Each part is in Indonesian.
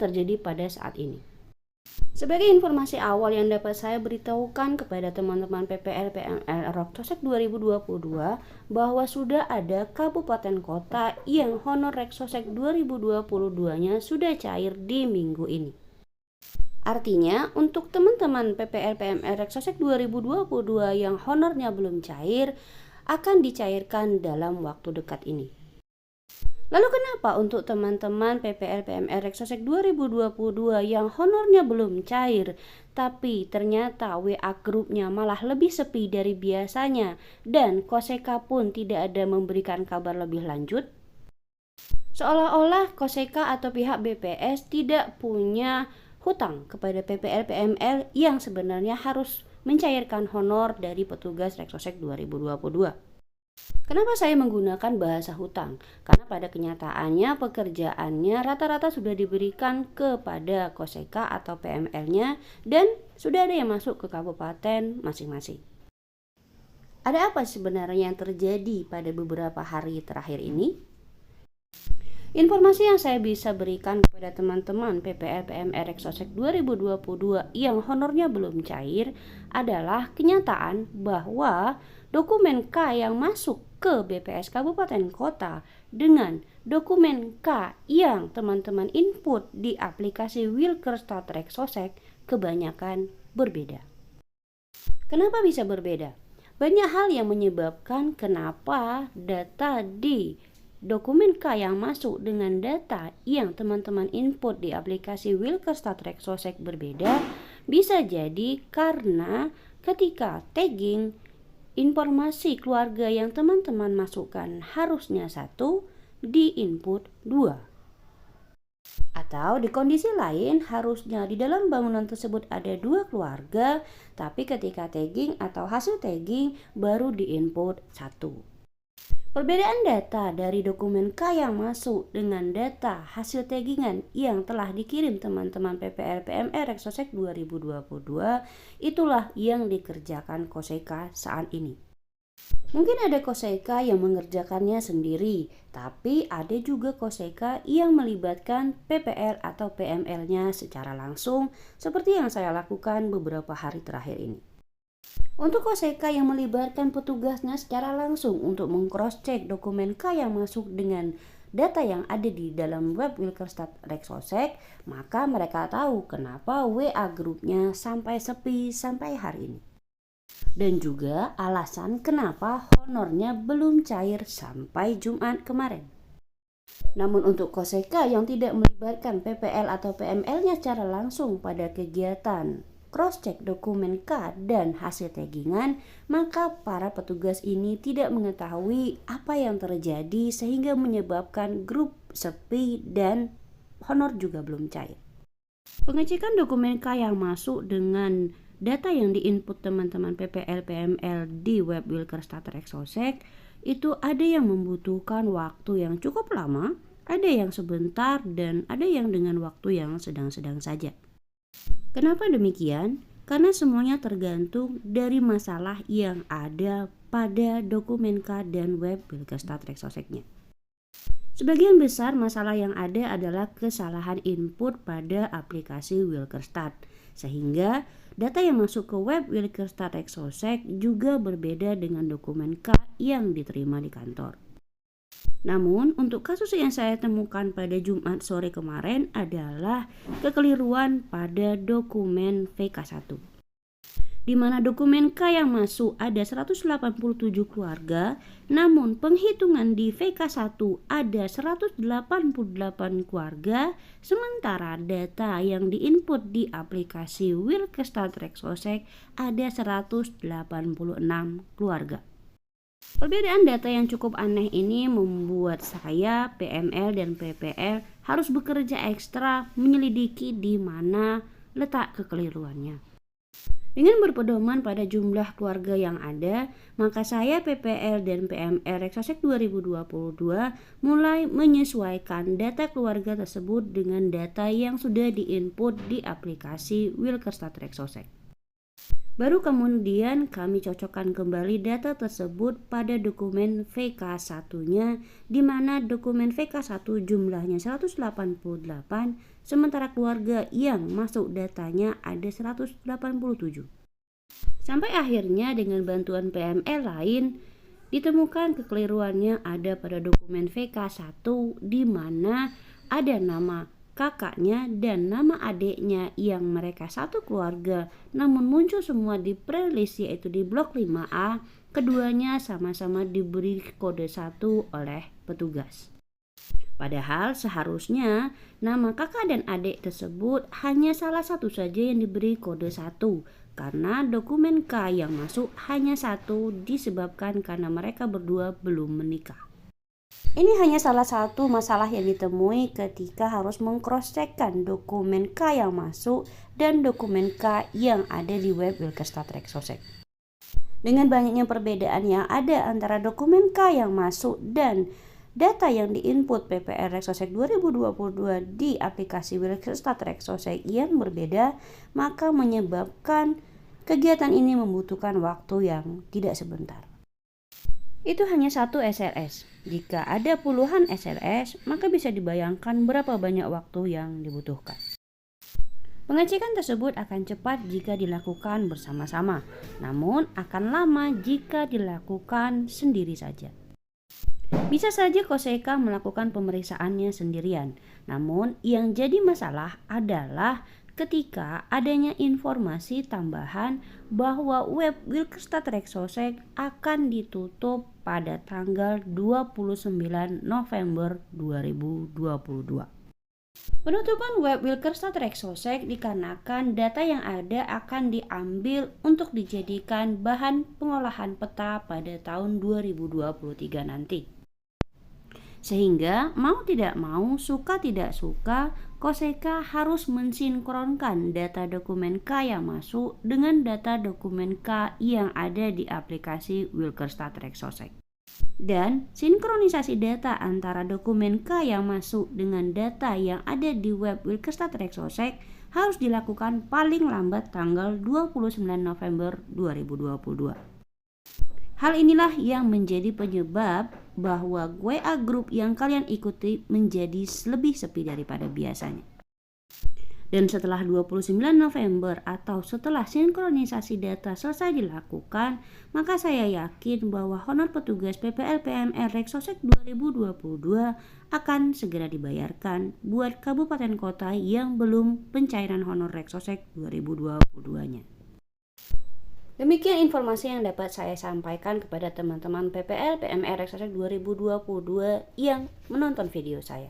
terjadi pada saat ini. Sebagai informasi awal yang dapat saya beritahukan kepada teman-teman PPL PML Reksosek 2022 bahwa sudah ada kabupaten kota yang honor Reksosek 2022-nya sudah cair di minggu ini. Artinya, untuk teman-teman PPL PML Reksosek 2022 yang honornya belum cair, akan dicairkan dalam waktu dekat ini. Lalu kenapa untuk teman-teman PPL PML Reksosek 2022 yang honornya belum cair, tapi ternyata WA grupnya malah lebih sepi dari biasanya dan Koseka pun tidak ada memberikan kabar lebih lanjut? Seolah-olah Koseka atau pihak BPS tidak punya hutang kepada PPL PML yang sebenarnya harus mencairkan honor dari petugas Reksosek 2022. Kenapa saya menggunakan bahasa hutang? Karena pada kenyataannya pekerjaannya rata-rata sudah diberikan kepada Koseka atau PML-nya dan sudah ada yang masuk ke kabupaten masing-masing. Ada apa sebenarnya yang terjadi pada beberapa hari terakhir ini? Informasi yang saya bisa berikan kepada teman-teman PPL PMR Reksosek 2022 yang honornya belum cair adalah kenyataan bahwa dokumen K yang masuk ke BPS Kabupaten Kota dengan dokumen K yang teman-teman input di aplikasi Wilkerstat Reksosek kebanyakan berbeda. Kenapa bisa berbeda? Banyak hal yang menyebabkan kenapa data di dokumen K yang masuk dengan data yang teman-teman input di aplikasi Wilkerstat Reksosek berbeda. Bisa jadi karena ketika tagging informasi keluarga yang teman-teman masukkan harusnya 1, di input 2. Atau di kondisi lain harusnya di dalam bangunan tersebut ada 2 keluarga, tapi ketika tagging atau hasil tagging baru di input 1. Perbedaan data dari dokumen K yang masuk dengan data hasil taggingan yang telah dikirim teman-teman PPL PMR Reksosek 2022 itulah yang dikerjakan Koseka saat ini. Mungkin ada Koseka yang mengerjakannya sendiri, tapi ada juga Koseka yang melibatkan PPL atau PML-nya secara langsung seperti yang saya lakukan beberapa hari terakhir ini. Untuk Koseka yang melibatkan petugasnya secara langsung untuk meng-cross-check dokumen K yang masuk dengan data yang ada di dalam web Wilkerstat Reksosek, maka mereka tahu kenapa WA grupnya sampai sepi sampai hari ini. Dan juga alasan kenapa honornya belum cair sampai Jumat kemarin. Namun untuk Koseka yang tidak melibatkan PPL atau PML-nya secara langsung pada kegiatan cross-check dokumen K dan hasil taggingan, maka para petugas ini tidak mengetahui apa yang terjadi sehingga menyebabkan grup sepi dan honor juga belum cair. Pengecekan dokumen K yang masuk dengan data yang diinput teman-teman PPL PML di web Wilkerstat Reksosek itu ada yang membutuhkan waktu yang cukup lama, ada yang sebentar, dan ada yang dengan waktu yang sedang-sedang saja. Kenapa demikian? Karena semuanya tergantung dari masalah yang ada pada dokumen K dan web Wilkerstat Reksoseknya. Sebagian besar masalah yang ada adalah kesalahan input pada aplikasi Wilkerstat, sehingga data yang masuk ke web Wilkerstat Reksosek juga berbeda dengan dokumen K yang diterima di kantor. Namun, untuk kasus yang saya temukan pada Jumat sore kemarin adalah kekeliruan pada dokumen VK1. Di mana dokumen K yang masuk ada 187 keluarga, namun penghitungan di VK1 ada 188 keluarga, sementara data yang diinput di aplikasi Wilkerstat Reksosek ada 186 keluarga. Perbedaan data yang cukup aneh ini membuat saya, PML dan PPL harus bekerja ekstra menyelidiki di mana letak kekeliruannya. Dengan berpedoman pada jumlah keluarga yang ada, maka saya, PPL dan PML Reksosek 2022 mulai menyesuaikan data keluarga tersebut dengan data yang sudah diinput di aplikasi Wilkerstat Reksosek. Baru kemudian kami cocokkan kembali data tersebut pada dokumen VK1-nya, di mana dokumen VK1 jumlahnya 188, sementara keluarga yang masuk datanya ada 187. Sampai akhirnya dengan bantuan PML lain, ditemukan kekeliruannya ada pada dokumen VK1 di mana ada nama kakaknya dan nama adiknya yang mereka satu keluarga, namun muncul semua di playlist yaitu di blok 5A. Keduanya sama-sama diberi kode 1 oleh petugas. Padahal seharusnya nama kakak dan adik tersebut hanya salah satu saja yang diberi kode 1, karena dokumen K yang masuk hanya 1 disebabkan karena mereka berdua belum menikah. Ini hanya salah satu masalah yang ditemui ketika harus meng-cross-checkkan dokumen K yang masuk dan dokumen K yang ada di web Wilkerstad Rexosec. Dengan banyaknya perbedaan yang ada antara dokumen K yang masuk dan data yang diinput PPR Rexosec 2022 di aplikasi Wilkerstad Rexosec yang berbeda, maka menyebabkan kegiatan ini membutuhkan waktu yang tidak sebentar. Itu hanya satu SLS. Jika ada puluhan SLS, maka bisa dibayangkan berapa banyak waktu yang dibutuhkan. Pengecekan tersebut akan cepat jika dilakukan bersama-sama, namun akan lama jika dilakukan sendiri saja. Bisa saja Koseka melakukan pemeriksaannya sendirian, namun yang jadi masalah adalah ketika adanya informasi tambahan bahwa web Wilkerstad Rexosec akan ditutup pada tanggal 29 November 2022. Penutupan web Wilkerstad Rexosec dikarenakan data yang ada akan diambil untuk dijadikan bahan pengolahan peta pada tahun 2023 nanti. Sehingga mau tidak mau, suka tidak suka, Koseka harus mensinkronkan data dokumen K yang masuk dengan data dokumen K yang ada di aplikasi Wilkerstad Rexosec. Dan sinkronisasi data antara dokumen K yang masuk dengan data yang ada di web Wilkerstad Rexosec harus dilakukan paling lambat tanggal 29 November 2022. Hal inilah yang menjadi penyebab bahwa WA group yang kalian ikuti menjadi lebih sepi daripada biasanya. Dan setelah 29 November atau setelah sinkronisasi data selesai dilakukan, maka saya yakin bahwa honor petugas PPL PMR Rexosec 2022 akan segera dibayarkan buat kabupaten kota yang belum pencairan honor Rexosec 2022-nya. Demikian informasi yang dapat saya sampaikan kepada teman-teman PPL PMR Rexosec 2022 yang menonton video saya.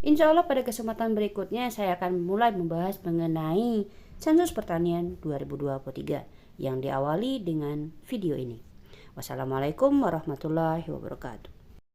Insya Allah pada kesempatan berikutnya saya akan mulai membahas mengenai sensus pertanian 2023 yang diawali dengan video ini. Wassalamualaikum warahmatullahi wabarakatuh.